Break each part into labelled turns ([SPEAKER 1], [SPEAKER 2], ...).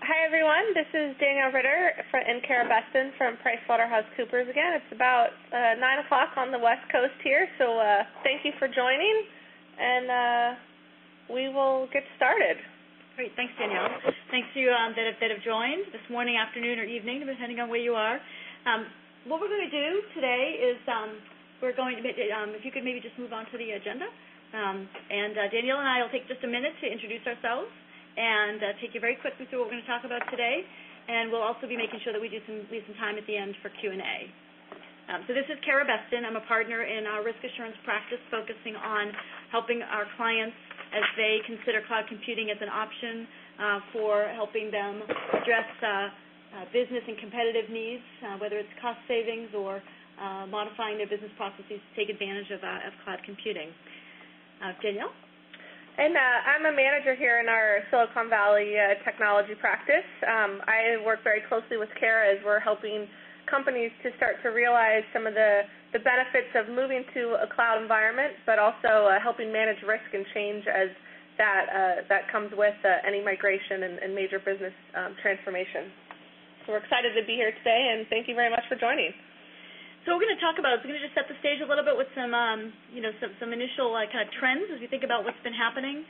[SPEAKER 1] Hi everyone, this is Danielle Ritter and Kara Beston from PricewaterhouseCoopers again. It's about 9 o'clock on the West Coast here, so thank you for joining, and we will get started.
[SPEAKER 2] Great, thanks Danielle. Thanks to you that have joined this morning, afternoon, or evening, depending on where you are. What we're going to do today is we're going to, if you could maybe just move on to the agenda, and Danielle and I will take just a minute to introduce ourselves and take you very quickly through what we're going to talk about today, and we'll also be making sure that we leave some time at the end for Q&A. So this is Kara Beston. I'm a partner in our risk assurance practice, focusing on helping our clients as they consider cloud computing as an option for helping them address business and competitive needs, whether it's cost savings or modifying their business processes to take advantage of cloud computing. Danielle?
[SPEAKER 1] And I'm a manager here in our Silicon Valley technology practice. I work very closely with Kara as we're helping companies to start to realize some of the benefits of moving to a cloud environment, but also helping manage risk and change as that comes with any migration and major business transformation. So we're excited to be here today, and thank you very much for joining.
[SPEAKER 2] So we're going to talk about, we're going to just set the stage a little bit with some, some initial kind of trends as we think about what's been happening,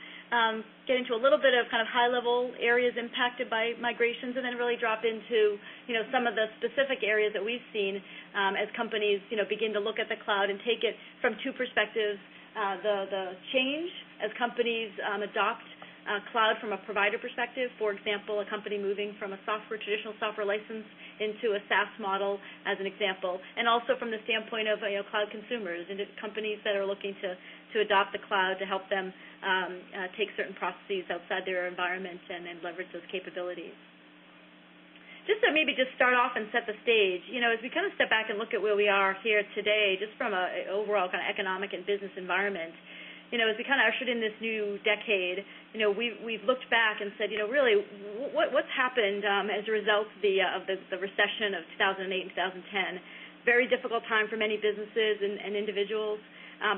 [SPEAKER 2] get into a little bit of kind of high-level areas impacted by migrations, and then really drop into, some of the specific areas that we've seen as companies, begin to look at the cloud and take it from two perspectives, the change as companies adopt cloud from a provider perspective. For example, a company moving from a traditional software license into a SaaS model, as an example, and also from the standpoint of cloud consumers and companies that are looking to adopt the cloud to help them take certain processes outside their environment and leverage those capabilities. Just to maybe start off and set the stage, as we kind of step back and look at where we are here today, just from an overall kind of economic and business environment, as we kind of ushered in this new decade, we've looked back and said, really, what's happened as a result of the recession of 2008 and 2010? Very difficult time for many businesses and individuals,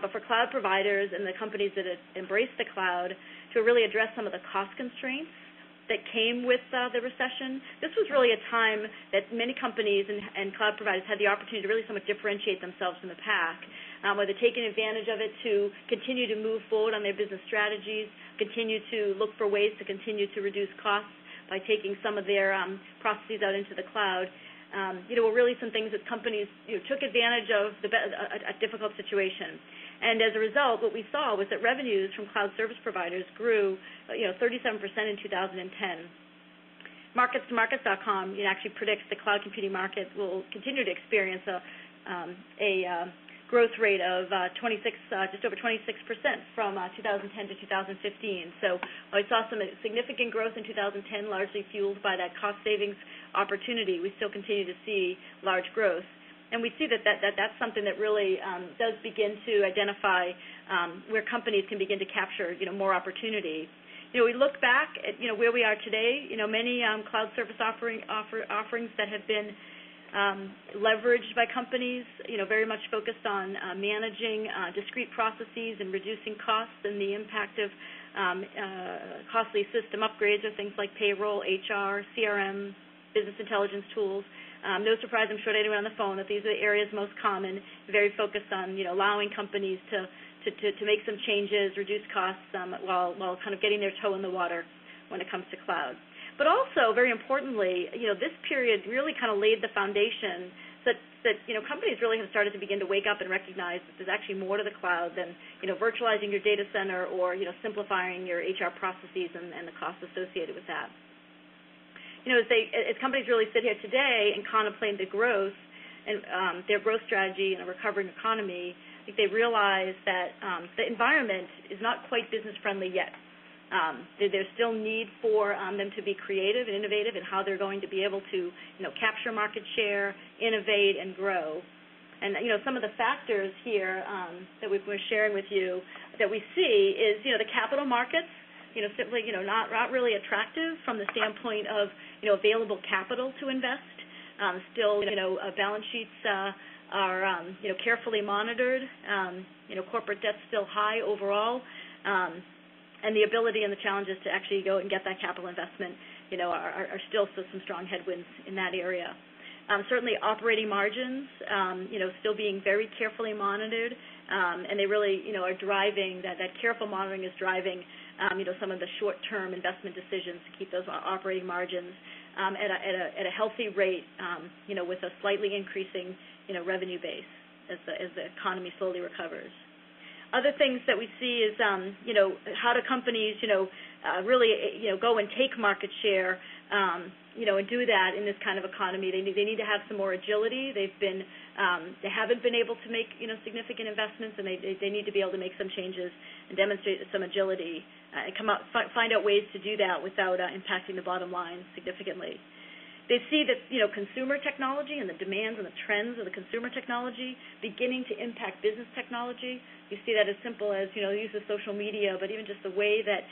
[SPEAKER 2] but for cloud providers and the companies that have embraced the cloud to really address some of the cost constraints that came with the recession. This was really a time that many companies and cloud providers had the opportunity to really somewhat differentiate themselves from the pack, whether taking advantage of it to continue to move forward on their business strategies, continue to look for ways to continue to reduce costs by taking some of their processes out into the cloud. Were really some things that companies took advantage of a difficult situation. And as a result, what we saw was that revenues from cloud service providers grew 37% in 2010. Markets2Markets.com actually predicts the cloud computing market will continue to experience a growth rate of just over 26% from 2010 to 2015. So we saw some significant growth in 2010, largely fueled by that cost savings opportunity. We still continue to see large growth. And we see that's something that really does begin to identify where companies can begin to capture more opportunity. We look back at where we are today. Many cloud service offerings that have been leveraged by companies, very much focused on managing discrete processes and reducing costs, and the impact of costly system upgrades are things like payroll, HR, CRM, business intelligence tools. No surprise, I'm sure to anyone on the phone, that these are the areas most common, very focused on allowing companies to make some changes, reduce costs while kind of getting their toe in the water when it comes to cloud. But also, very importantly, this period really kind of laid the foundation that companies really have started to begin to wake up and recognize that there's actually more to the cloud than virtualizing your data center or simplifying your HR processes and the costs associated with that. As companies really sit here today and contemplate the growth and their growth strategy in a recovering economy, I think they realize that the environment is not quite business friendly yet. There's still need for them to be creative and innovative in how they're going to be able to capture market share, innovate, and grow. And some of the factors here that we're sharing with you that we see is the capital markets. Simply, not really attractive from the standpoint of, available capital to invest. Still, balance sheets are, carefully monitored. Corporate debt's still high overall. And the ability and the challenges to actually go and get that capital investment are still some strong headwinds in that area. Certainly operating margins, still being very carefully monitored, and they really, are driving, that careful monitoring is driving, some of the short-term investment decisions to keep those operating margins at a healthy rate, with a slightly increasing, revenue base as the economy slowly recovers. Other things that we see is, how do companies, really, go and take market share, and do that in this kind of economy. They need to have some more agility. They haven't been able to make, significant investments, and they need to be able to make some changes and demonstrate some agility and find out ways to do that without impacting the bottom line significantly. They see that, consumer technology and the demands and the trends of the consumer technology beginning to impact business technology. You see that as simple as, the use of social media, but even just the way that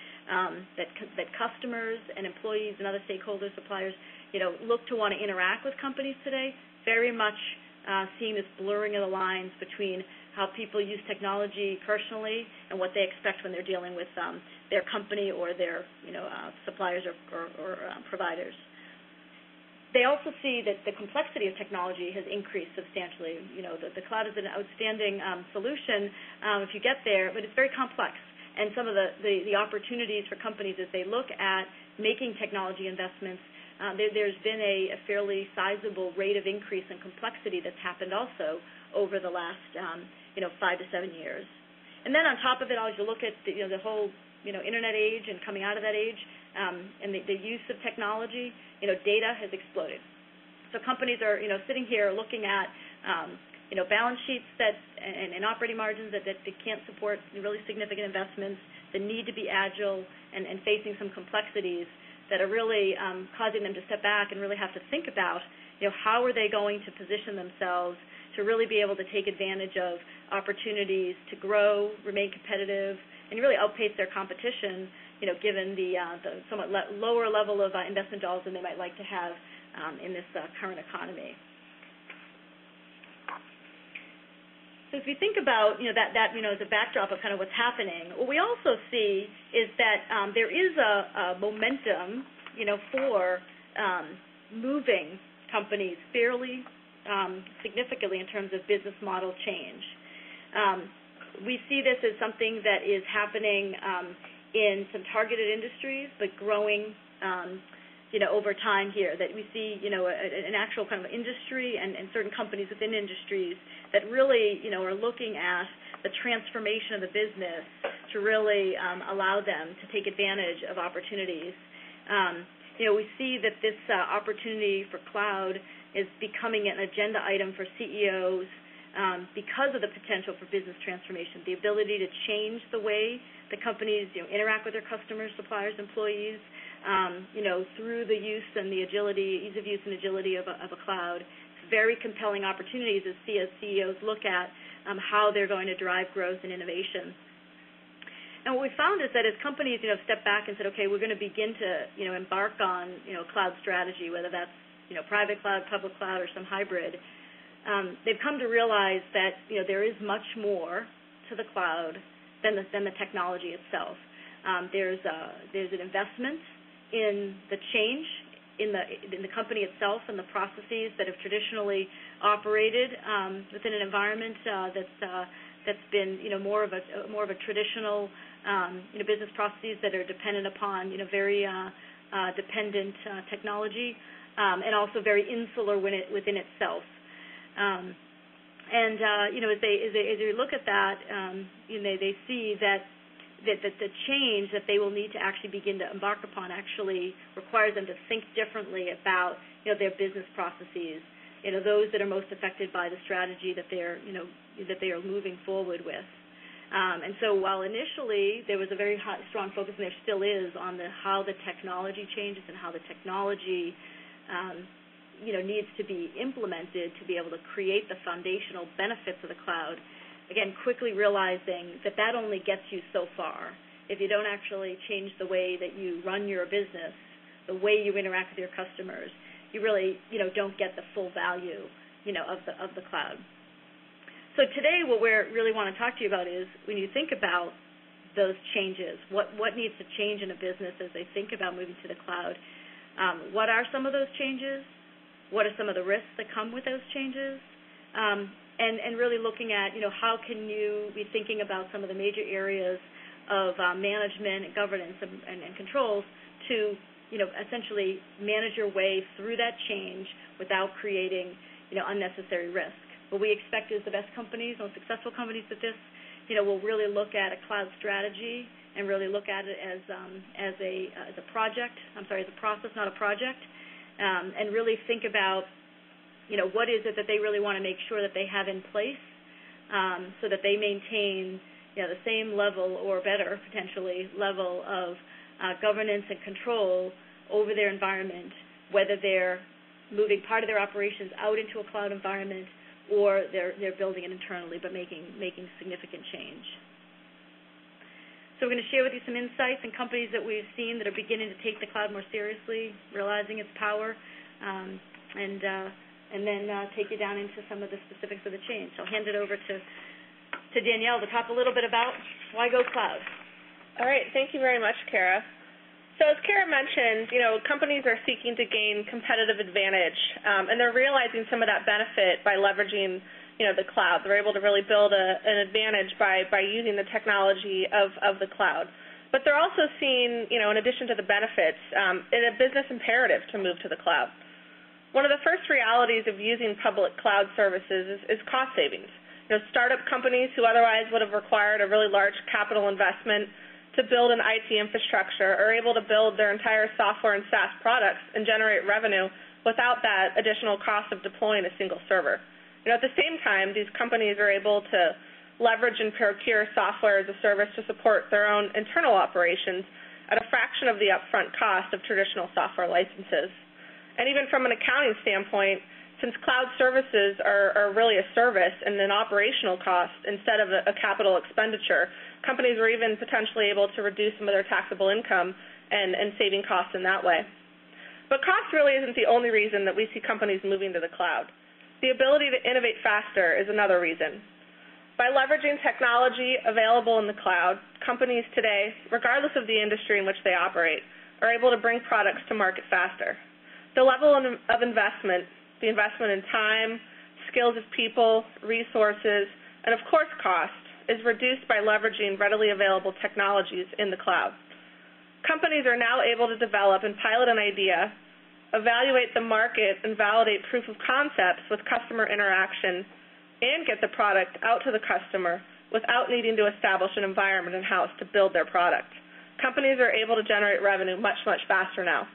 [SPEAKER 2] that customers and employees and other stakeholders, suppliers, look to want to interact with companies today. Very much seeing this blurring of the lines between how people use technology personally and what they expect when they're dealing with their company or their, suppliers or providers. They also see that the complexity of technology has increased substantially. The cloud is an outstanding solution if you get there, but it's very complex. And some of the opportunities for companies as they look at making technology investments, there's been a fairly sizable rate of increase in complexity that's happened also over the last 5 to 7 years. And then on top of it, as you look at the whole internet age and coming out of that age, and the use of technology, data has exploded. So companies are, sitting here looking at, balance sheets and operating margins that they can't support really significant investments, the need to be agile and facing some complexities that are really causing them to step back and really have to think about, how are they going to position themselves to really be able to take advantage of opportunities to grow, remain competitive, and really outpace their competition, given the somewhat lower level of investment dollars than they might like to have in this current economy. So if you think about, that as a backdrop of kind of what's happening, what we also see is that there is a momentum, for moving companies fairly significantly in terms of business model change. We see this as something that is happening in some targeted industries, but growing, over time here. That we see, an actual kind of industry and certain companies within industries that really, are looking at the transformation of the business to really allow them to take advantage of opportunities. We see that this opportunity for cloud is becoming an agenda item for CEOs because of the potential for business transformation, the ability to change the way the companies interact with their customers, suppliers, employees, through the use and the agility, ease of use and agility of a cloud. It's very compelling opportunities as CEOs look at how they're going to drive growth and innovation. And what we found is that as companies, step back and said, okay, we're going to begin to, embark on, cloud strategy, whether that's, private cloud, public cloud, or some hybrid, they've come to realize that, there is much more to the cloud than the technology itself. There's an investment in the change in the company itself and the processes that have traditionally operated within an environment that's been more of a traditional business processes that are dependent upon very dependent technology and also very insular within itself. As they look at that, they see that the change that they will need to actually begin to embark upon actually requires them to think differently about their business processes, those that are most affected by the strategy that they are moving forward with. And so while initially there was a very strong focus, and there still is, on how the technology changes and how the technology needs to be implemented to be able to create the foundational benefits of the cloud, again, quickly realizing that only gets you so far. If you don't actually change the way that you run your business, the way you interact with your customers, you really, don't get the full value, of the cloud. So today what we really want to talk to you about is when you think about those changes, what needs to change in a business as they think about moving to the cloud. What are some of those changes? What are some of the risks that come with those changes? And really looking at, how can you be thinking about some of the major areas of management and governance and controls to, essentially manage your way through that change without creating, unnecessary risk. What we expect is the best companies, most successful companies at this, will really look at a cloud strategy and really look at it as a project. As a process, not a project, and really think about, what is it that they really want to make sure that they have in place, so that they maintain, the same level or better potentially level of governance and control over their environment, whether they're moving part of their operations out into a cloud environment or they're building it internally but making significant change. So we're going to share with you some insights and companies that we've seen that are beginning to take the cloud more seriously, realizing its power, and then take you down into some of the specifics of the change. So I'll hand it over to Danielle to talk a little bit about why go cloud.
[SPEAKER 1] All right, thank you very much, Kara. So as Kara mentioned, companies are seeking to gain competitive advantage, and they're realizing some of that benefit by leveraging, the cloud. They're able to really build an advantage by using the technology of the cloud. But they're also seeing, in addition to the benefits, it a business imperative to move to the cloud. One of the first realities of using public cloud services is cost savings. Startup companies who otherwise would have required a really large capital investment to build an IT infrastructure are able to build their entire software and SaaS products and generate revenue without that additional cost of deploying a single server. At the same time, these companies are able to leverage and procure software as a service to support their own internal operations at a fraction of the upfront cost of traditional software licenses. And even from an accounting standpoint, since cloud services are really a service and an operational cost instead of a capital expenditure, companies are even potentially able to reduce some of their taxable income and saving costs in that way. But cost really isn't the only reason that we see companies moving to the cloud. The ability to innovate faster is another reason. By leveraging technology available in the cloud, companies today, regardless of the industry in which they operate, are able to bring products to market faster. The level of investment, the investment in time, skills of people, resources, and of course cost, is reduced by leveraging readily available technologies in the cloud. Companies are now able to develop and pilot an idea, evaluate the market, and validate proof of concepts with customer interaction, and get the product out to the customer without needing to establish an environment in-house to build their product. Companies are able to generate revenue much, much faster now.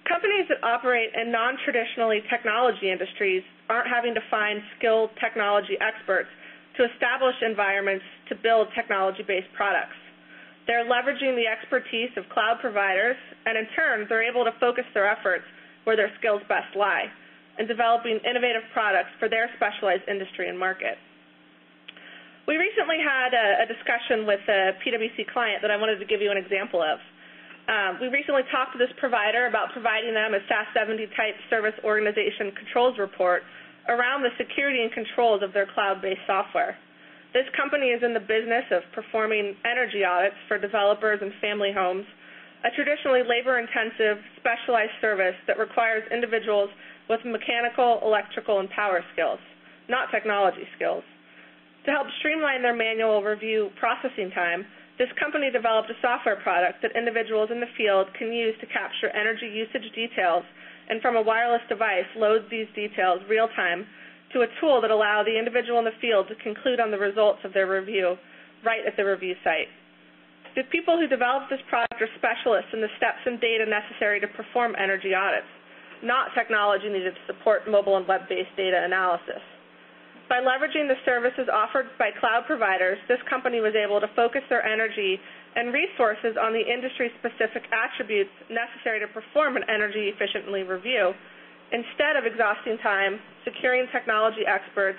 [SPEAKER 1] Companies that operate in non-traditionally technology industries aren't having to find skilled technology experts to establish environments to build technology-based products. They're leveraging the expertise of cloud providers, and in turn, they're able to focus their efforts where their skills best lie, in developing innovative products for their specialized industry and market. We recently had a discussion with a PwC client that I wanted to give you an example of. We recently talked to this provider about providing them a SAS 70 type service organization controls report around the security and controls of their cloud-based software. This company is in the business of performing energy audits for developers and family homes, a traditionally labor-intensive, specialized service that requires individuals with mechanical, electrical, and power skills, not technology skills. To help streamline their manual review processing time, this company developed a software product that individuals in the field can use to capture energy usage details and from a wireless device load these details real-time to a tool that allows the individual in the field to conclude on the results of their review right at the review site. The people who developed this product are specialists in the steps and data necessary to perform energy audits, not technology needed to support mobile and web-based data analysis. By leveraging the services offered by cloud providers, this company was able to focus their energy and resources on the industry-specific attributes necessary to perform an energy-efficiently review, instead of exhausting time, securing technology experts,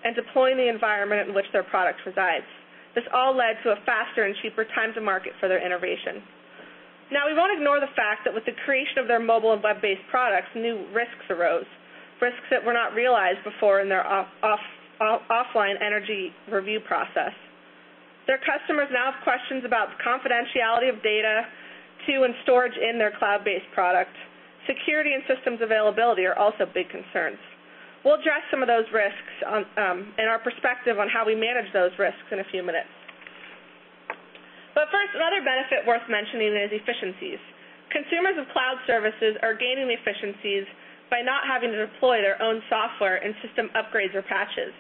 [SPEAKER 1] and deploying the environment in which their product resides. This all led to a faster and cheaper time to market for their innovation. Now, we won't ignore the fact that with the creation of their mobile and web-based products, new risks arose, risks that were not realized before in their offline energy review process. Their customers now have questions about the confidentiality of data, to and storage in their cloud-based product. Security and systems availability are also big concerns. We'll address some of those risks and our perspective on how we manage those risks in a few minutes. But first, another benefit worth mentioning is efficiencies. Consumers of cloud services are gaining efficiencies by not having to deploy their own software and system upgrades or patches.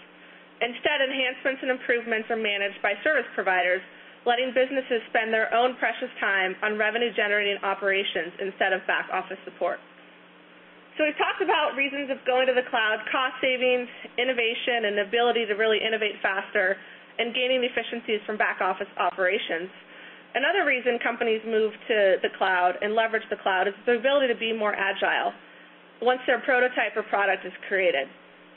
[SPEAKER 1] Instead, enhancements and improvements are managed by service providers, letting businesses spend their own precious time on revenue-generating operations instead of back-office support. So we've talked about reasons of going to the cloud: cost savings, innovation, and the ability to really innovate faster, and gaining efficiencies from back-office operations. Another reason companies move to the cloud and leverage the cloud is the ability to be more agile once their prototype or product is created.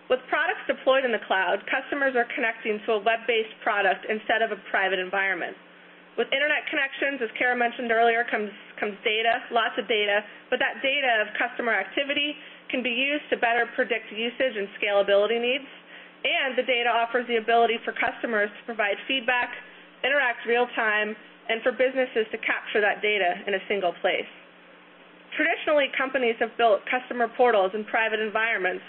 [SPEAKER 1] With products deployed in the cloud, customers are connecting to a web-based product instead of a private environment. With internet connections, as Kara mentioned earlier, comes data, lots of data, but that data of customer activity can be used to better predict usage and scalability needs, and the data offers the ability for customers to provide feedback, interact real-time, and for businesses to capture that data in a single place. Traditionally, companies have built customer portals in private environments,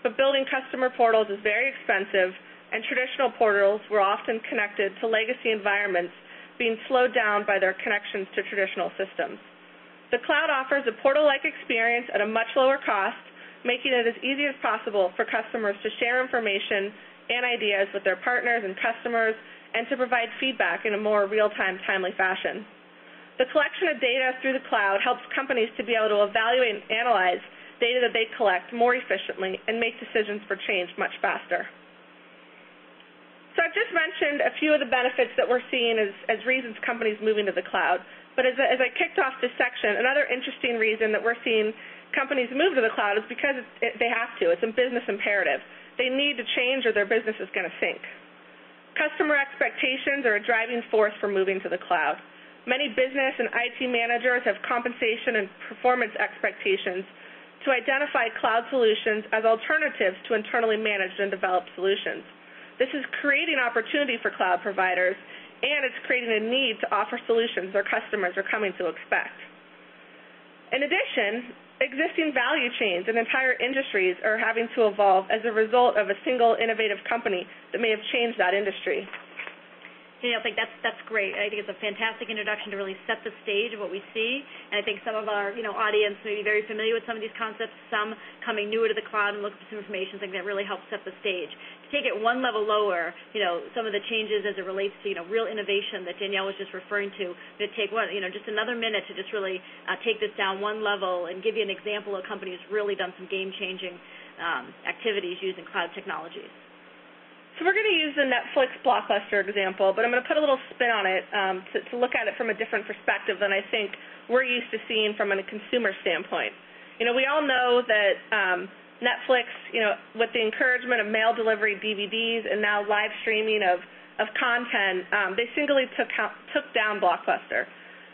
[SPEAKER 1] but building customer portals is very expensive, and traditional portals were often connected to legacy environments, being slowed down by their connections to traditional systems. The cloud offers a portal-like experience at a much lower cost, making it as easy as possible for customers to share information and ideas with their partners and customers, and to provide feedback in a more real-time, timely fashion. The collection of data through the cloud helps companies to be able to evaluate and analyze data that they collect more efficiently and make decisions for change much faster. So I've just mentioned a few of the benefits that we're seeing as reasons companies moving to the cloud. But as I kicked off this section, another interesting reason that we're seeing companies move to the cloud is because they have to. It's a business imperative. They need to change or their business is going to sink. Customer expectations are a driving force for moving to the cloud. Many business and IT managers have compensation and performance expectations to identify cloud solutions as alternatives to internally managed and developed solutions. This is creating opportunity for cloud providers, and it's creating a need to offer solutions their customers are coming to expect. In addition, existing value chains and entire industries are having to evolve as a result of a single innovative company that may have changed that industry.
[SPEAKER 2] I think that's great. I think it's a fantastic introduction to really set the stage of what we see, and I think some of our audience may be very familiar with some of these concepts, some coming newer to the cloud and looking for some information. I think that really helps set the stage. To take it one level lower, some of the changes as it relates to real innovation that Danielle was just referring to take just another minute to just really take this down one level and give you an example of a company who's really done some game-changing activities using cloud technologies.
[SPEAKER 1] So we're going to use the Netflix Blockbuster example, but I'm going to put a little spin on it to look at it from a different perspective than I think we're used to seeing from a consumer standpoint. We all know that Netflix, with the encouragement of mail delivery DVDs and now live streaming of content, they singly took down Blockbuster.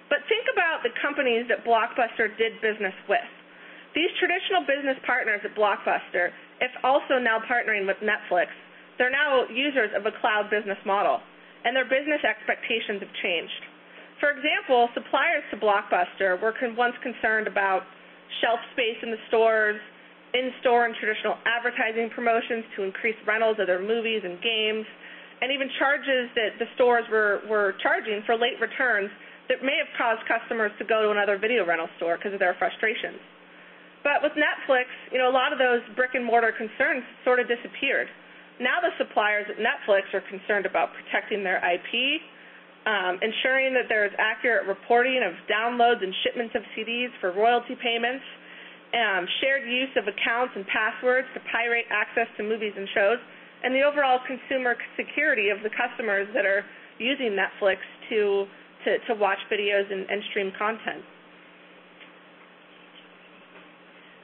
[SPEAKER 1] But think about the companies that Blockbuster did business with. These traditional business partners at Blockbuster, if also now partnering with Netflix, they're now users of a cloud business model, and their business expectations have changed. For example, suppliers to Blockbuster were once concerned about shelf space in the stores, in-store and traditional advertising promotions to increase rentals of their movies and games, and even charges that the stores were charging for late returns that may have caused customers to go to another video rental store because of their frustrations. But with Netflix, a lot of those brick-and-mortar concerns sort of disappeared. Now the suppliers at Netflix are concerned about protecting their IP, ensuring that there is accurate reporting of downloads and shipments of CDs for royalty payments, shared use of accounts and passwords to pirate access to movies and shows, and the overall consumer security of the customers that are using Netflix to watch videos and stream content.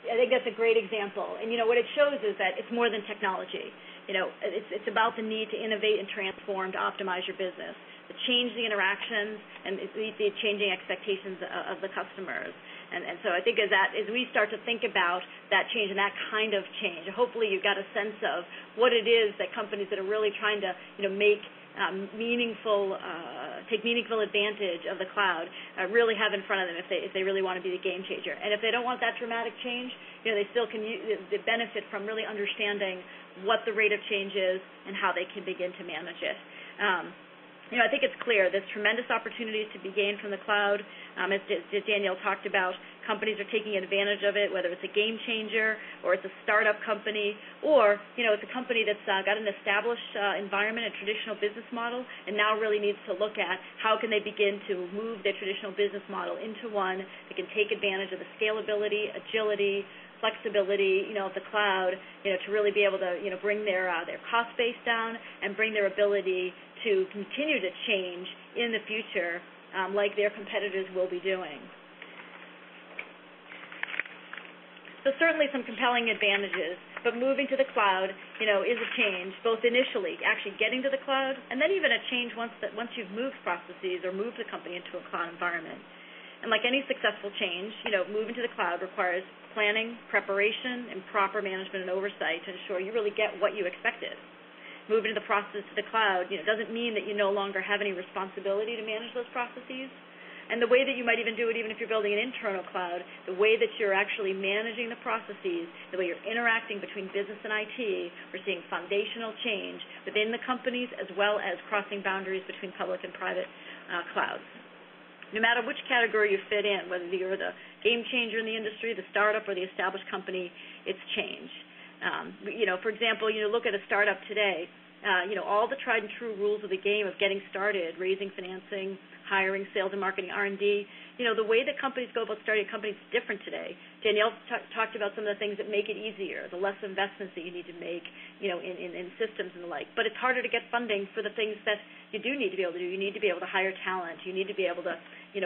[SPEAKER 2] I think that's a great example. And what it shows is that it's more than technology. It's about the need to innovate and transform to optimize your business, to change the interactions and the changing expectations of the customers. And so I think as we start to think about that change and that kind of change, hopefully you've got a sense of what it is that companies that are really trying to make take meaningful advantage of the cloud, really have in front of them if they really want to be the game changer. And if they don't want that dramatic change, they still can benefit from really understanding what the rate of change is and how they can begin to manage it. I think it's clear there's tremendous opportunities to be gained from the cloud. As Danielle talked about, companies are taking advantage of it, whether it's a game changer or it's a startup company, or it's a company that's got an established environment, a traditional business model, and now really needs to look at how can they begin to move their traditional business model into one that can take advantage of the scalability, agility, flexibility, of the cloud, to really be able to, bring their cost base down and bring their ability to continue to change in the future, like their competitors will be doing. So certainly some compelling advantages, but moving to the cloud, is a change, both initially, actually getting to the cloud, and then even a change once you've moved processes or moved the company into a cloud environment. And like any successful change, moving to the cloud requires planning, preparation, and proper management and oversight to ensure you really get what you expected. Moving the process to the cloud, doesn't mean that you no longer have any responsibility to manage those processes. And the way that you might even do it, even if you're building an internal cloud, the way that you're actually managing the processes, the way you're interacting between business and IT, we're seeing foundational change within the companies as well as crossing boundaries between public and private clouds. No matter which category you fit in, whether you're the game changer in the industry, the startup, or the established company, it's change. For example, look at a startup today. All the tried and true rules of the game of getting started, raising financing, hiring, sales and marketing, R&D, the way that companies go about starting a company is different today. Danielle talked about some of the things that make it easier, the less investments that you need to make, in systems and the like. But it's harder to get funding for the things that you do need to be able to do. You need to be able to hire talent. You need to be able to,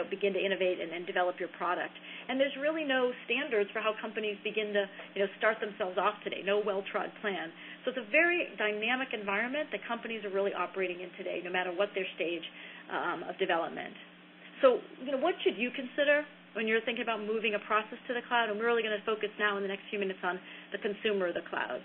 [SPEAKER 2] begin to innovate and develop your product. And there's really no standards for how companies begin to, start themselves off today, no well-trod plan. So it's a very dynamic environment that companies are really operating in today, no matter what their stage of development. So, what should you consider when you're thinking about moving a process to the cloud? And we're really going to focus now in the next few minutes on the consumer of the cloud.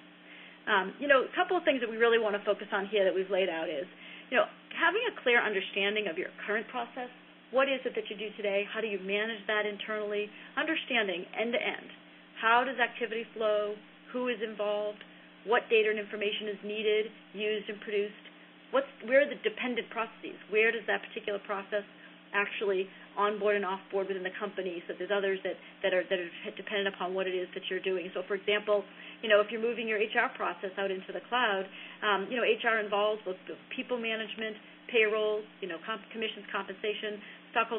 [SPEAKER 2] A couple of things that we really want to focus on here that we've laid out is, having a clear understanding of your current process. What is it that you do today? How do you manage that internally? Understanding end-to-end. How does activity flow? Who is involved? What data and information is needed, used, and produced? Where are the dependent processes? Where does that particular process actually onboard and offboard within the company, so there's others that are dependent upon what it is that you're doing. So, for example, if you're moving your HR process out into the cloud, HR involves both people management, payroll, commissions, compensation, stock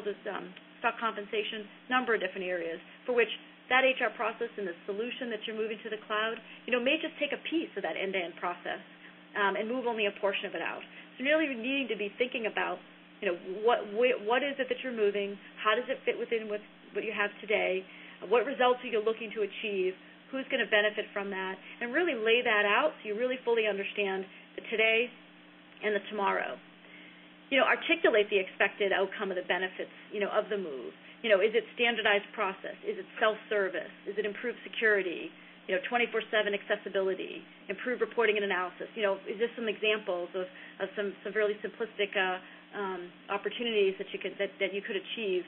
[SPEAKER 2] compensation, number of different areas for which that HR process and the solution that you're moving to the cloud, may just take a piece of that end-to-end process and move only a portion of it out. So really needing to be thinking about what is it that you're moving? How does it fit within what you have today? What results are you looking to achieve? Who's going to benefit from that? And really lay that out so you really fully understand the today and the tomorrow. Articulate the expected outcome of the benefits, of the move. Is it standardized process? Is it self-service? Is it improved security? 24/7 accessibility, improved reporting and analysis. Is this some examples of some really simplistic opportunities that you could achieve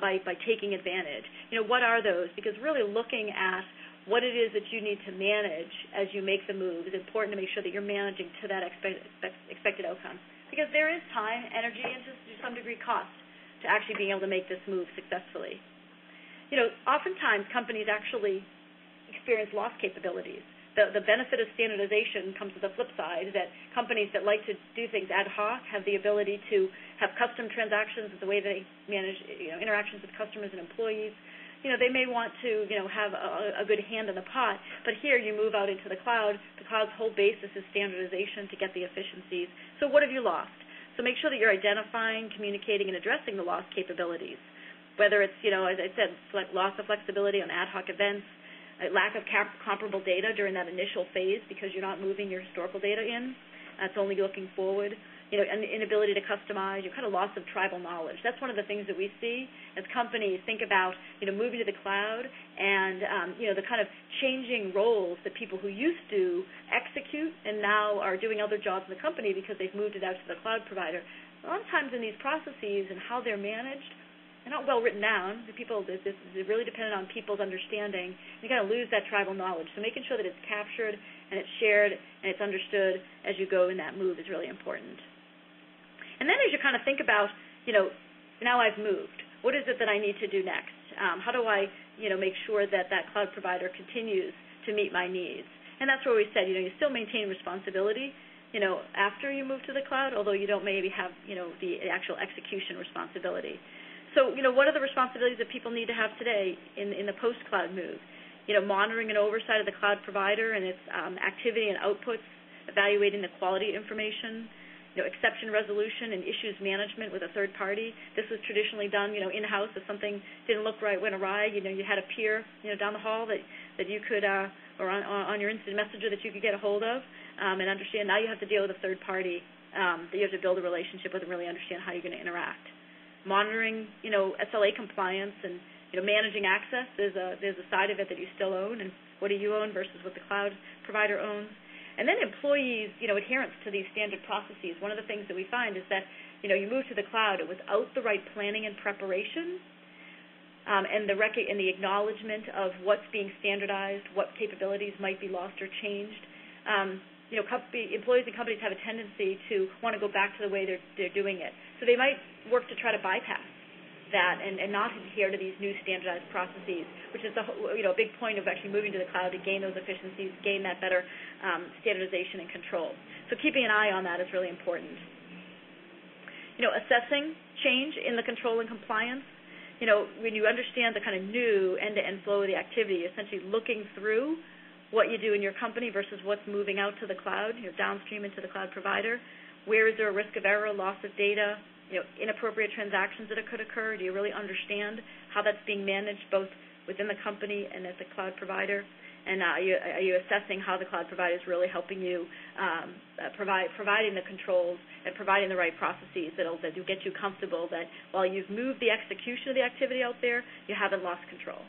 [SPEAKER 2] by taking advantage? What are those? Because really looking at what it is that you need to manage as you make the move is important to make sure that you're managing to that expected outcome. Because there is time, energy, and to some degree cost to actually being able to make this move successfully. Oftentimes companies actually experience lost capabilities. The benefit of standardization comes with the flip side, that companies that like to do things ad hoc have the ability to have custom transactions, the way they manage interactions with customers and employees. They may want to have a good hand in the pot, but here you move out into the cloud. The cloud's whole basis is standardization to get the efficiencies. So what have you lost? So make sure that you're identifying, communicating, and addressing the lost capabilities, whether it's, as I said, loss of flexibility on ad hoc events, lack of comparable data during that initial phase because you're not moving your historical data in. That's only looking forward. an inability to customize, kind of loss of tribal knowledge. That's one of the things that we see as companies think about, moving to the cloud and, the kind of changing roles that people who used to execute and now are doing other jobs in the company because they've moved it out to the cloud provider. A lot of times in these processes and how they're managed, they're not well written down. This is really dependent on people's understanding. You kind of lose that tribal knowledge. So making sure that it's captured and it's shared and it's understood as you go in that move is really important. And then as you kind of think about, now I've moved. What is it that I need to do next? How do I, make sure that that cloud provider continues to meet my needs? And that's where we said, you still maintain responsibility, after you move to the cloud, although you don't maybe have, the actual execution responsibility. So, what are the responsibilities that people need to have today in the post-cloud move? Monitoring and oversight of the cloud provider and its activity and outputs, evaluating the quality information, exception resolution and issues management with a third party. This was traditionally done, in-house. If something didn't look right, went awry, you had a peer, down the hall that you could, or on your instant messenger that you could get a hold of and understand. Now you have to deal with a third party that you have to build a relationship with and really understand how you're going to interact. Monitoring, SLA compliance and, managing access. There's a side of it that you still own, and what do you own versus what the cloud provider owns. And then employees, adherence to these standard processes. One of the things that we find is that, you move to the cloud without the right planning and preparation and the acknowledgement of what's being standardized, what capabilities might be lost or changed. Employees and companies have a tendency to want to go back to the way they're doing it. So they might work to try to bypass that and not adhere to these new standardized processes, which is a big point of actually moving to the cloud to gain those efficiencies, gain that better standardization and control. So keeping an eye on that is really important. Assessing change in the control and compliance. When you understand the kind of new end-to-end flow of the activity, essentially looking through what you do in your company versus what's moving out to the cloud, downstream into the cloud provider. Where is there a risk of error, loss of data, inappropriate transactions that could occur? Do you really understand how that's being managed both within the company and at the cloud provider? And are you assessing how the cloud provider is really helping you providing the controls and providing the right processes that will get you comfortable that while you've moved the execution of the activity out there, you haven't lost control?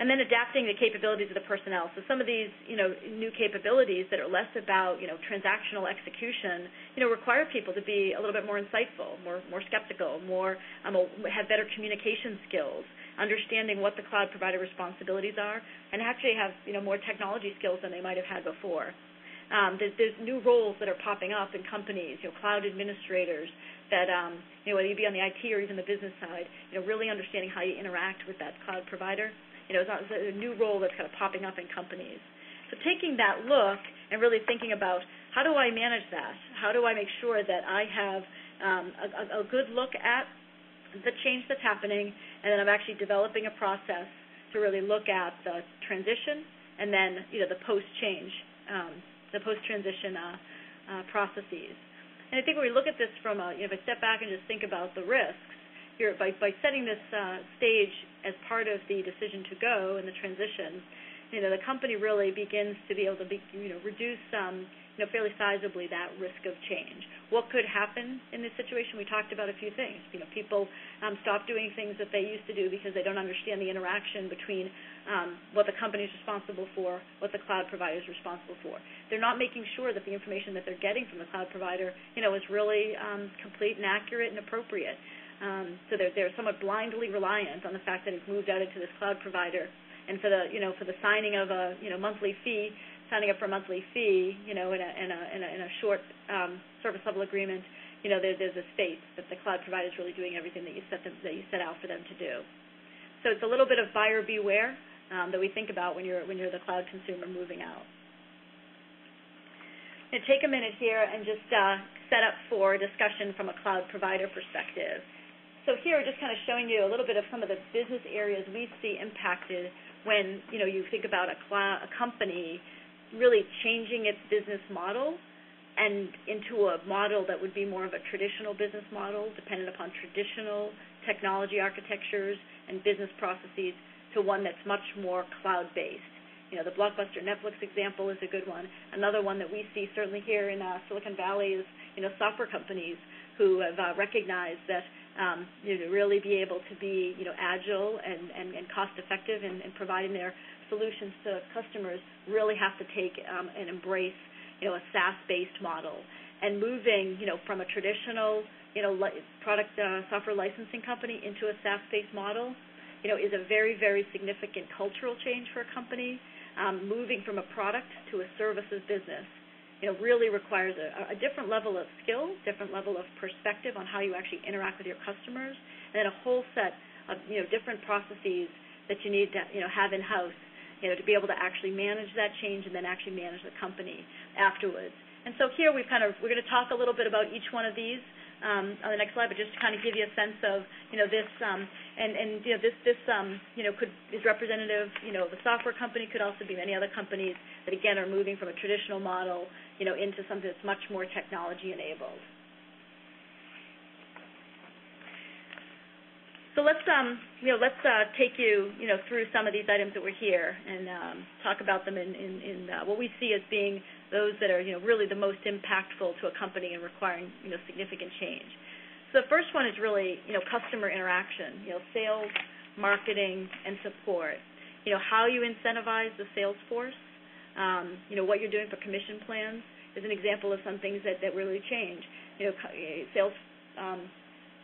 [SPEAKER 2] And then adapting the capabilities of the personnel. So some of these, new capabilities that are less about, transactional execution, require people to be a little bit more insightful, more skeptical, have better communication skills, understanding what the cloud provider responsibilities are, and actually have, more technology skills than they might have had before. There's new roles that are popping up in companies, cloud administrators that, whether you be on the IT or even the business side, really understanding how you interact with that cloud provider. It's a new role that's kind of popping up in companies. So taking that look and really thinking about how do I manage that? How do I make sure that I have a good look at the change that's happening, and then I'm actually developing a process to really look at the transition and then the post-change, the post-transition processes. And I think when we look at this from if I step back and just think about the risks, by setting this stage as part of the decision to go and the transition, the company really begins to be able to reduce fairly sizably that risk of change. What could happen in this situation? We talked about a few things. People stop doing things that they used to do because they don't understand the interaction between what the company is responsible for, what the cloud provider is responsible for. They're not making sure that the information that they're getting from the cloud provider, is really complete and accurate and appropriate. So they're somewhat blindly reliant on the fact that it's moved out into this cloud provider, and for the signing of a monthly fee, signing up for a monthly fee, in a short service level agreement, there's this faith that the cloud provider is really doing everything that you set out for them to do. So it's a little bit of buyer beware that we think about when you're the cloud consumer moving out. And take a minute here and just set up for discussion from a cloud provider perspective. So here, just kind of showing you a little bit of some of the business areas we see impacted when, you think about a company really changing its business model and into a model that would be more of a traditional business model, dependent upon traditional technology architectures and business processes, to one that's much more cloud-based. The Blockbuster Netflix example is a good one. Another one that we see certainly here in Silicon Valley is, software companies who have recognized that to really be able to be, agile and cost-effective in providing their solutions to customers really have to take and embrace, a SaaS-based model. And moving, from a traditional, product software licensing company into a SaaS-based model, is a very, very significant cultural change for a company. Moving from a product to a services business, really requires a different level of skill, different level of perspective on how you actually interact with your customers, and then a whole set of, different processes that you need to, have in-house, to be able to actually manage that change and then actually manage the company afterwards. And so here we're going to talk a little bit about each one of these on the next slide, but just to kind of give you a sense of, this, is representative, of a software company, could also be many other companies that, again, are moving from a traditional model, into something that's much more technology-enabled. So let's take you, through some of these items that were here and talk about them in what we see as being those that are, really the most impactful to a company and requiring, significant change. So the first one is really, customer interaction, sales, marketing, and support. How you incentivize the sales force, what you're doing for commission plans is an example of some things that really change. Sales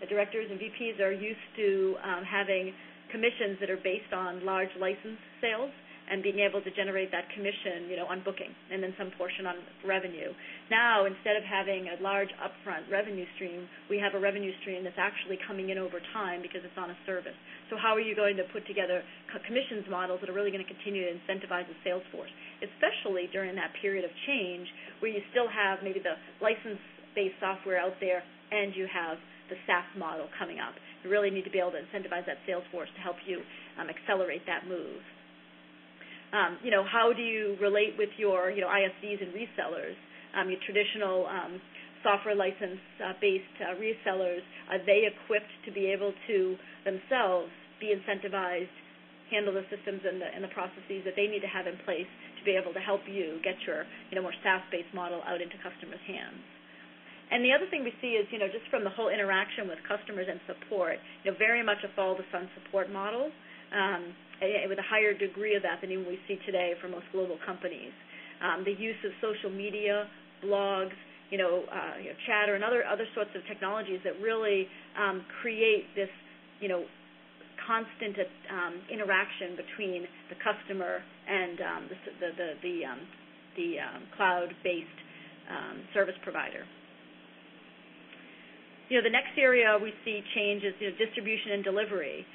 [SPEAKER 2] directors and VPs are used to having commissions that are based on large license sales and being able to generate that commission, on booking, and then some portion on revenue. Now, instead of having a large upfront revenue stream, we have a revenue stream that's actually coming in over time because it's on a service. So how are you going to put together commissions models that are really going to continue to incentivize the sales force, especially during that period of change where you still have maybe the license-based software out there and you have the SaaS model coming up? You really need to be able to incentivize that sales force to help you accelerate that move. How do you relate with your, ISVs and resellers? Your traditional software license-based resellers, are they equipped to be able to themselves be incentivized, handle the systems and the processes that they need to have in place to be able to help you get your, more SaaS-based model out into customers' hands? And the other thing we see is, just from the whole interaction with customers and support, very much a follow-the-sun support model, with a higher degree of that than even we see today for most global companies. The use of social media, blogs, chatter, and other sorts of technologies that really create this, constant interaction between the customer and the cloud-based service provider. The next area we see change is distribution and delivery.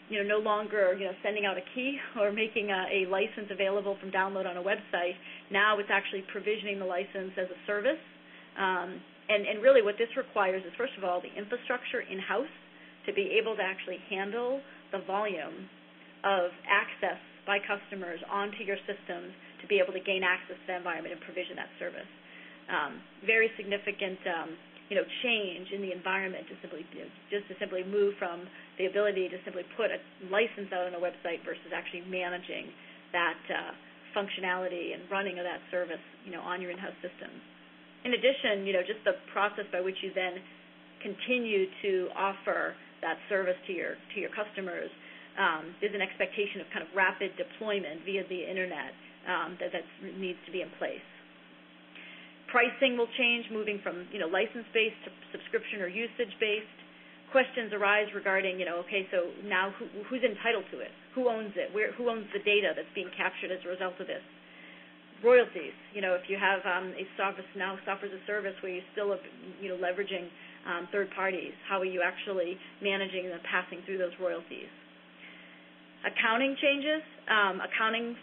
[SPEAKER 2] No longer sending out a key or making a license available from download on a website. Now it's actually provisioning the license as a service. And really what this requires is, first of all, the infrastructure in-house to be able to actually handle the volume of access by customers onto your systems to be able to gain access to that environment and provision that service. Very significant change in the environment to simply move from the ability to simply put a license out on a website versus actually managing that functionality and running of that service, on your in-house systems. In addition, just the process by which you then continue to offer that service to your customers, there's an expectation of kind of rapid deployment via the internet that needs to be in place. Pricing will change, moving from license-based to subscription or usage-based. Questions arise regarding okay, so now who's entitled to it? Who owns it? Who owns the data that's being captured as a result of this? Royalties. If you have a software as a service where you're still leveraging third parties, how are you actually managing and passing through those royalties? Accounting changes. Accounting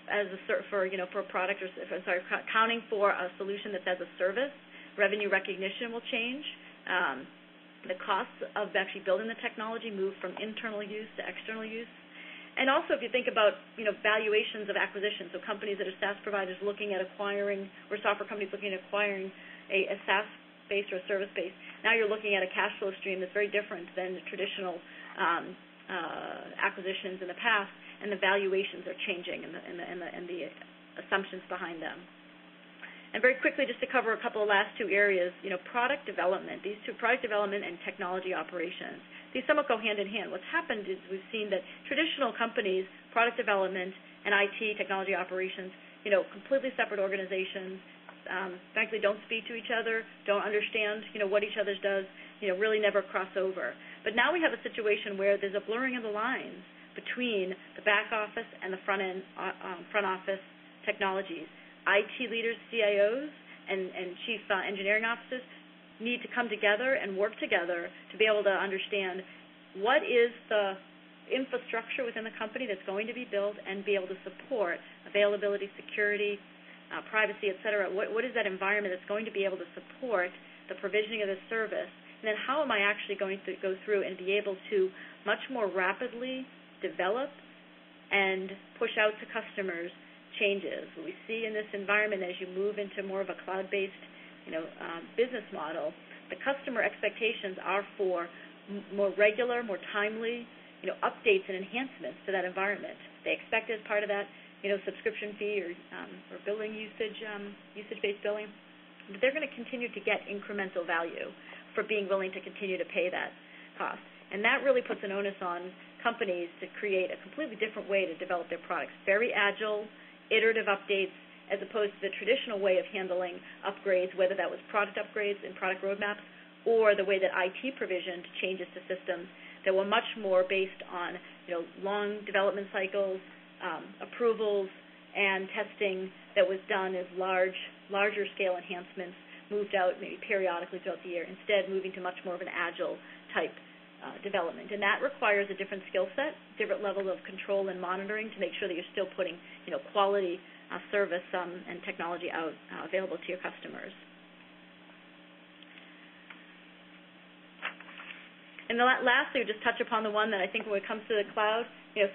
[SPEAKER 2] for a product, accounting for a solution that's as a service. Revenue recognition will change. The costs of actually building the technology move from internal use to external use. And also, if you think about valuations of acquisitions, so companies that are SaaS providers looking at acquiring, or software companies looking at acquiring a SaaS-based or a service-based, now you're looking at a cash flow stream that's very different than the traditional acquisitions in the past, and the valuations are changing and the assumptions behind them. And very quickly, just to cover a couple of last two areas, product development, these two, product development and technology operations, these somewhat go hand in hand. What's happened is we've seen that traditional companies, product development and IT, technology operations, completely separate organizations, frankly don't speak to each other, don't understand, what each other does, really never cross over. But now we have a situation where there's a blurring of the lines between the back office and the front office technologies. IT leaders, CIOs, and chief engineering officers need to come together and work together to be able to understand what is the infrastructure within the company that's going to be built and be able to support availability, security, privacy, et cetera. What is that environment that's going to be able to support the provisioning of this service? And then how am I actually going to go through and be able to much more rapidly develop and push out to customers changes. What we see in this environment as you move into more of a cloud-based, business model, the customer expectations are for more regular, more timely, updates and enhancements to that environment. They expect as part of that, subscription fee or billing usage-based billing, but they're going to continue to get incremental value for being willing to continue to pay that cost. And that really puts an onus on companies to create a completely different way to develop their products. Very agile, iterative updates, as opposed to the traditional way of handling upgrades, whether that was product upgrades and product roadmaps, or the way that IT provisioned changes to systems that were much more based on long development cycles, approvals, and testing that was done as larger scale enhancements moved out maybe periodically throughout the year, instead moving to much more of an agile type development. And that requires a different skill set, different level of control and monitoring to make sure that you're still putting quality service and technology out available to your customers. And lastly, just touch upon the one that I think when it comes to the cloud,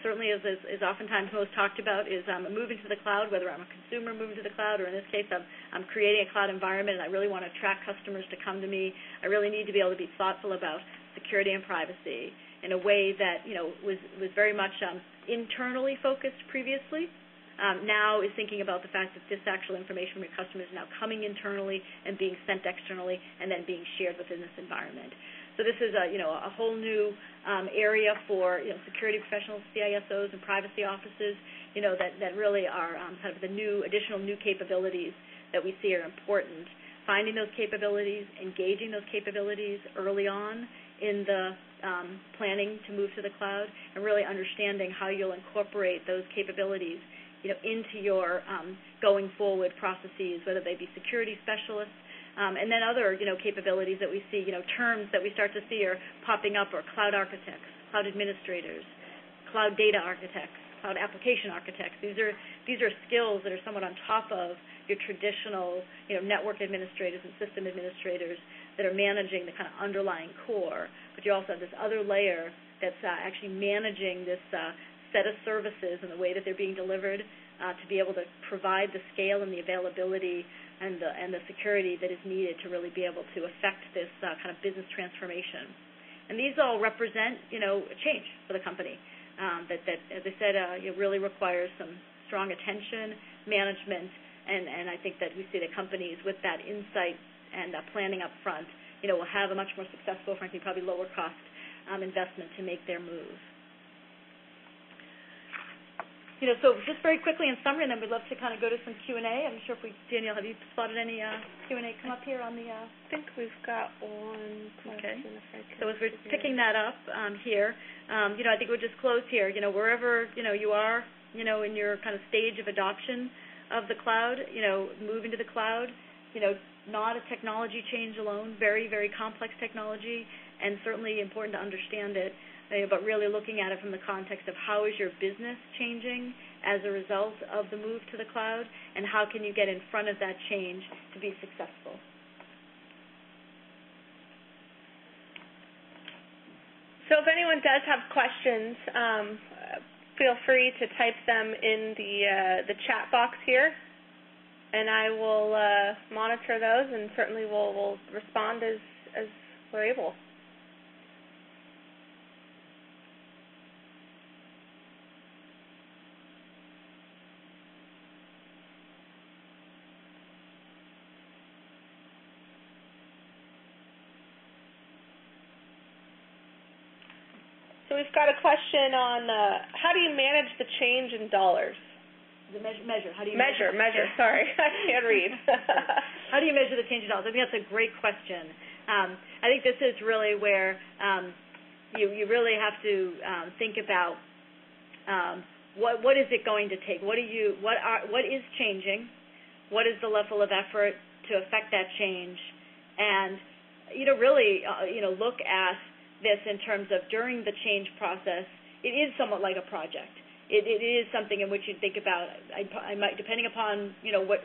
[SPEAKER 2] certainly is oftentimes most talked about is moving to the cloud, whether I'm a consumer moving to the cloud or in this case I'm creating a cloud environment and I really want to attract customers to come to me. I really need to be able to be thoughtful about security and privacy in a way that was very much internally focused previously. Now is thinking about the fact that this actual information from your customers is now coming internally and being sent externally and then being shared within this environment. So this is a whole new area for security professionals, CISOs, and privacy offices. That really are kind of the additional new capabilities that we see are important. Finding those capabilities, engaging those capabilities early on in the planning to move to the cloud, and really understanding how you'll incorporate those capabilities into your going forward processes, whether they be security specialists, and then other capabilities that we see, terms that we start to see are popping up are cloud architects, cloud administrators, cloud data architects, cloud application architects. These are skills that are somewhat on top of your traditional network administrators and system administrators that are managing the kind of underlying core. But you also have this other layer that's actually managing this set of services and the way that they're being delivered to be able to provide the scale and the availability and the security that is needed to really be able to affect this kind of business transformation. And these all represent, a change for the company that, as I said, it really requires some strong attention, management, and I think that we see that companies with that insight and planning up front, will have a much more successful, frankly, probably lower cost investment to make their move. So just very quickly in summary, and then we'd love to kind of go to some Q&A. I'm sure Danielle, have you spotted any Q&A come up here on the?
[SPEAKER 1] I think we've got one question.
[SPEAKER 2] Okay. So as we're picking that up here, I think we'll just close here. Wherever you are, in your kind of stage of adoption of the cloud, moving to the cloud, not a technology change alone, very, very complex technology, and certainly important to understand it. But really looking at it from the context of how is your business changing as a result of the move to the cloud, and how can you get in front of that change to be successful.
[SPEAKER 1] So if anyone does have questions, feel free to type them in the chat box here, and I will monitor those, and certainly we'll respond as we're able. So we've got a question on how do you manage the change in dollars?
[SPEAKER 2] The measure. How do you
[SPEAKER 1] measure? Sorry, I can't read.
[SPEAKER 2] How do you measure the change in dollars? I think that's a great question. I think this is really where you really have to think about what is it going to take? What is changing? What is the level of effort to affect that change? And really look at this in terms of during the change process. It is somewhat like a project. It is something in which you think about. I might, depending upon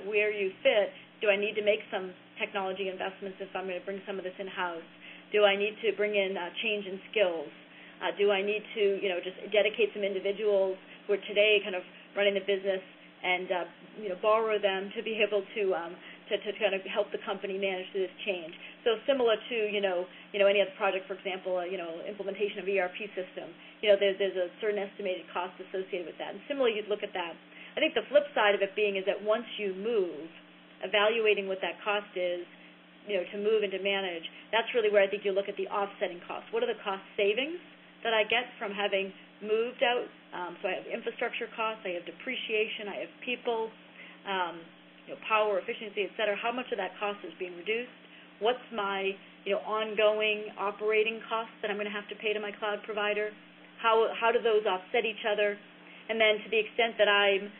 [SPEAKER 2] where you fit. Do I need to make some technology investments if I'm going to bring some of this in-house? Do I need to bring in change in skills? Do I need to just dedicate some individuals who are today kind of running the business and borrow them to be able to kind of help the company manage through this change? So similar to any other project, for example, implementation of ERP system. There's a certain estimated cost associated with that. And similarly, you'd look at that. I think the flip side of it being is that once you move, evaluating what that cost is, to move and to manage, that's really where I think you look at the offsetting costs. What are the cost savings that I get from having moved out? So I have infrastructure costs, I have depreciation, I have people, power, efficiency, et cetera. How much of that cost is being reduced? What's my ongoing operating costs that I'm going to have to pay to my cloud provider? How do those offset each other? And then to the extent that I'm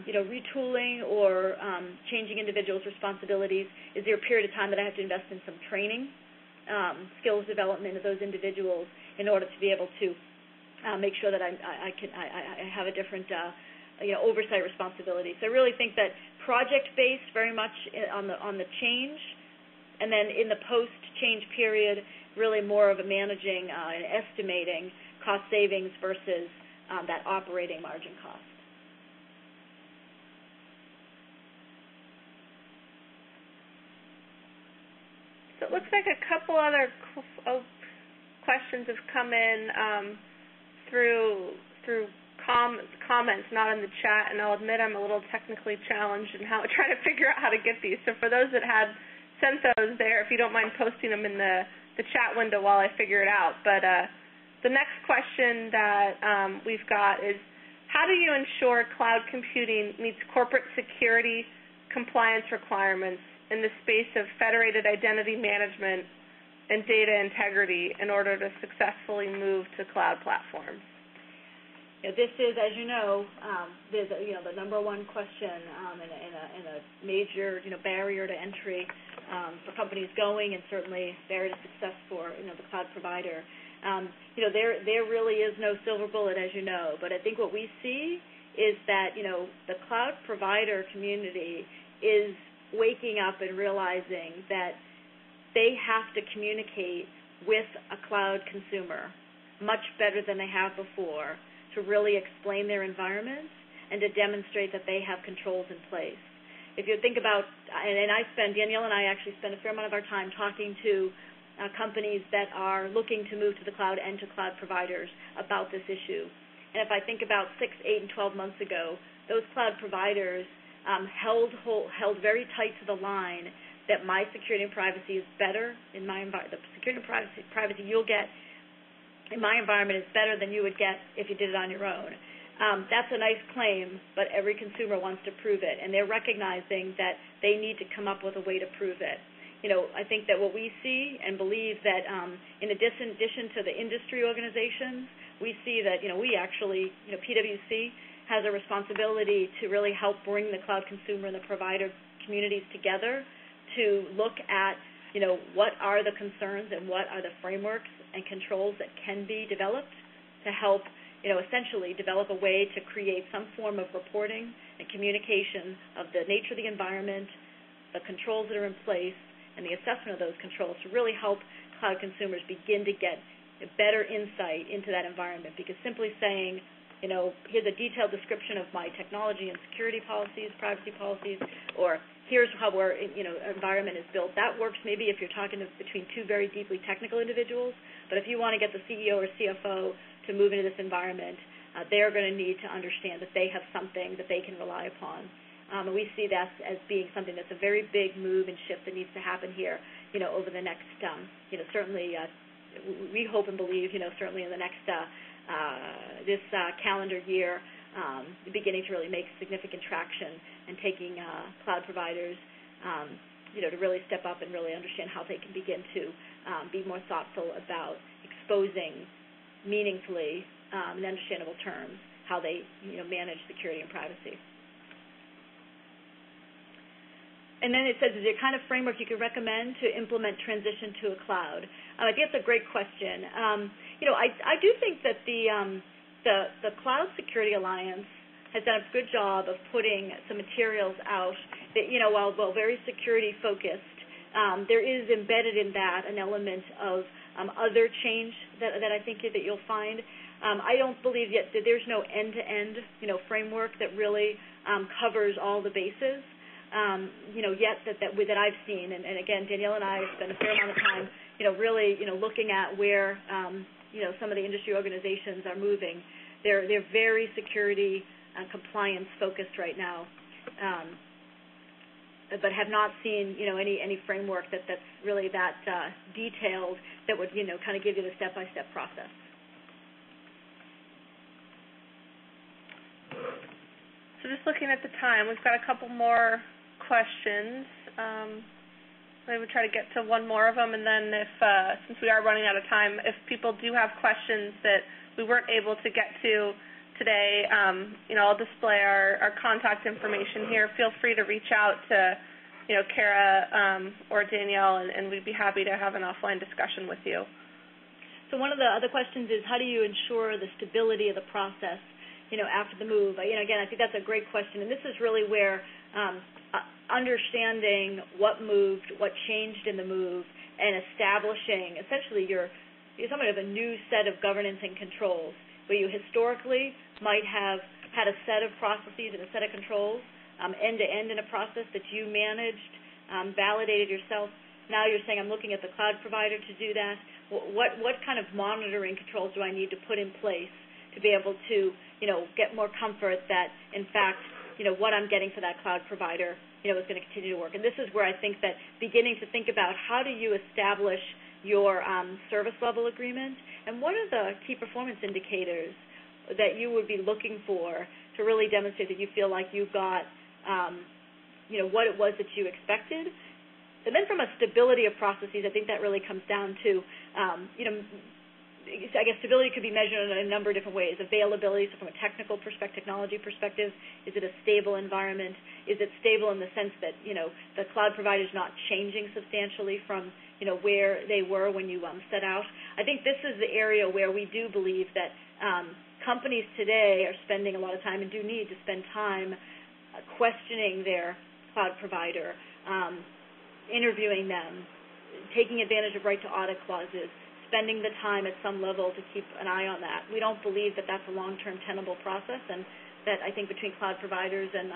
[SPEAKER 2] retooling or changing individuals' responsibilities, is there a period of time that I have to invest in some training, skills development of those individuals in order to be able to make sure that I have a different oversight responsibility? So I really think that project-based very much on the change, and then in the post-change period, really more of a managing and estimating cost savings versus that operating margin cost.
[SPEAKER 1] So it looks like a couple other questions have come in through comments, not in the chat, and I'll admit I'm a little technically challenged in trying to figure out how to get these. So for those that had sent those there, if you don't mind posting them in the chat window while I figure it out. But the next question that we've got is, how do you ensure cloud computing meets corporate security compliance requirements in the space of federated identity management and data integrity in order to successfully move to cloud platforms?
[SPEAKER 2] This is, as you know, there's the number one question and a major barrier to entry for companies going, and certainly barrier to success for the cloud provider. There really is no silver bullet, as you know, but I think what we see is that the cloud provider community is waking up and realizing that they have to communicate with a cloud consumer much better than they have before to really explain their environment and to demonstrate that they have controls in place. If you think about, and Danielle and I actually spend a fair amount of our time talking to companies that are looking to move to the cloud and to cloud providers about this issue. And if I think about 6, 8, and 12 months ago, those cloud providers held very tight to the line that my security and privacy is better in my environment. The security and privacy you'll get in my environment is better than you would get if you did it on your own. That's a nice claim, but every consumer wants to prove it, and they're recognizing that they need to come up with a way to prove it. I think that what we see and believe that in addition to the industry organizations, we see that we actually, PwC has a responsibility to really help bring the cloud consumer and the provider communities together to look at, what are the concerns and what are the frameworks and controls that can be developed to help, essentially develop a way to create some form of reporting and communication of the nature of the environment, the controls that are in place, and the assessment of those controls to really help cloud consumers begin to get a better insight into that environment. Because simply saying, here's a detailed description of my technology and security policies, privacy policies, or here's how our environment is built. That works maybe if you're talking between two very deeply technical individuals, but if you want to get the CEO or CFO to move into this environment, they're going to need to understand that they have something that they can rely upon. And we see that as being something that's a very big move and shift that needs to happen here, over the next, certainly we hope and believe, certainly in the next this calendar year, beginning to really make significant traction and taking cloud providers, to really step up and really understand how they can begin to be more thoughtful about exposing meaningfully in understandable terms how they manage security and privacy. And then it says, is there a kind of framework you could recommend to implement transition to a cloud? I think that's a great question. I do think that the Cloud Security Alliance has done a good job of putting some materials out that, while very security focused, there is embedded in that an element of other change that I think that you'll find. I don't believe yet that there's no end-to-end, framework that really covers all the bases. Yet that I've seen, and again, Danielle and I have spent a fair amount of time, really, looking at where, some of the industry organizations are moving. They're very security compliance focused right now, but have not seen, any framework that's really that detailed that would, kind of give you the step-by-step process.
[SPEAKER 1] So just looking at the time, we've got a couple more questions. Maybe we'll try to get to one more of them, and then if, since we are running out of time, if people do have questions that we weren't able to get to today, I'll display our contact information here. Feel free to reach out to, Kara or Danielle, and we'd be happy to have an offline discussion with you.
[SPEAKER 2] So one of the other questions is, how do you ensure the stability of the process, after the move? Again, I think that's a great question, and this is really where understanding what moved, what changed in the move, and establishing essentially you're somewhat of a new set of governance and controls, where you historically might have had a set of processes and a set of controls end-to-end in a process that you managed, validated yourself. Now you're saying, I'm looking at the cloud provider to do that. What kind of monitoring controls do I need to put in place to be able to, get more comfort that, in fact, what I'm getting for that cloud provider, is going to continue to work. And this is where I think that beginning to think about how do you establish your service level agreement, and what are the key performance indicators that you would be looking for to really demonstrate that you feel like you got, what it was that you expected. And then from a stability of processes, I think that really comes down to, I guess stability could be measured in a number of different ways. Availability, so from a technical perspective, technology perspective, is it a stable environment? Is it stable in the sense that, the cloud provider is not changing substantially from, where they were when you set out? I think this is the area where we do believe that companies today are spending a lot of time and do need to spend time questioning their cloud provider, interviewing them, taking advantage of right to audit clauses, spending the time at some level to keep an eye on that. We don't believe that that's a long-term tenable process, and that I think between cloud providers and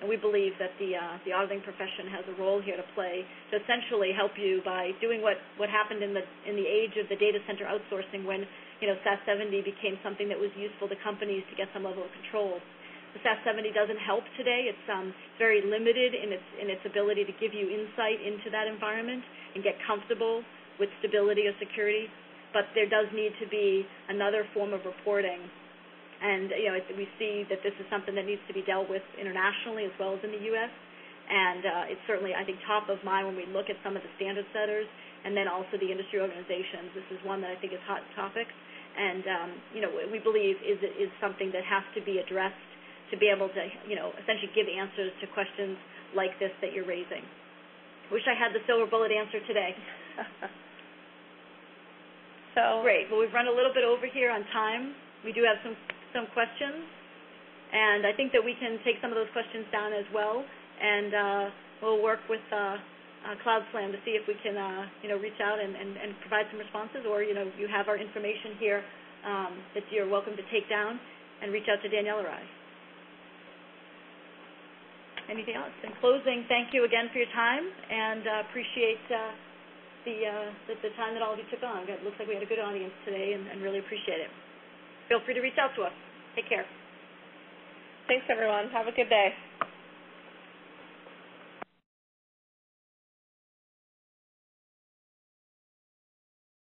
[SPEAKER 2] we believe that the auditing profession has a role here to play to essentially help you by doing what happened in the age of the data center outsourcing when SAS 70 became something that was useful to companies to get some level of control. The SAS 70 doesn't help today. It's very limited in its ability to give you insight into that environment and get comfortable with stability or security, but there does need to be another form of reporting. And we see that this is something that needs to be dealt with internationally as well as in the U.S. And it's certainly, I think, top of mind when we look at some of the standard setters and then also the industry organizations. This is one that I think is hot topic, and we believe is something that has to be addressed to be able to essentially give answers to questions like this that you're raising. Wish I had the silver bullet answer today.
[SPEAKER 1] So
[SPEAKER 2] great. Well, we've run a little bit over here on time. We do have some questions, and I think that we can take some of those questions down as well, and we'll work with CloudSlam to see if we can reach out and provide some responses, or you have our information here that you're welcome to take down and reach out to Danielle or I. Anything else? In closing, thank you again for your time, and appreciate the time that all of you took on. It looks like we had a good audience today, and really appreciate it. Feel free to reach out to us. Take care.
[SPEAKER 1] Thanks, everyone. Have a good day.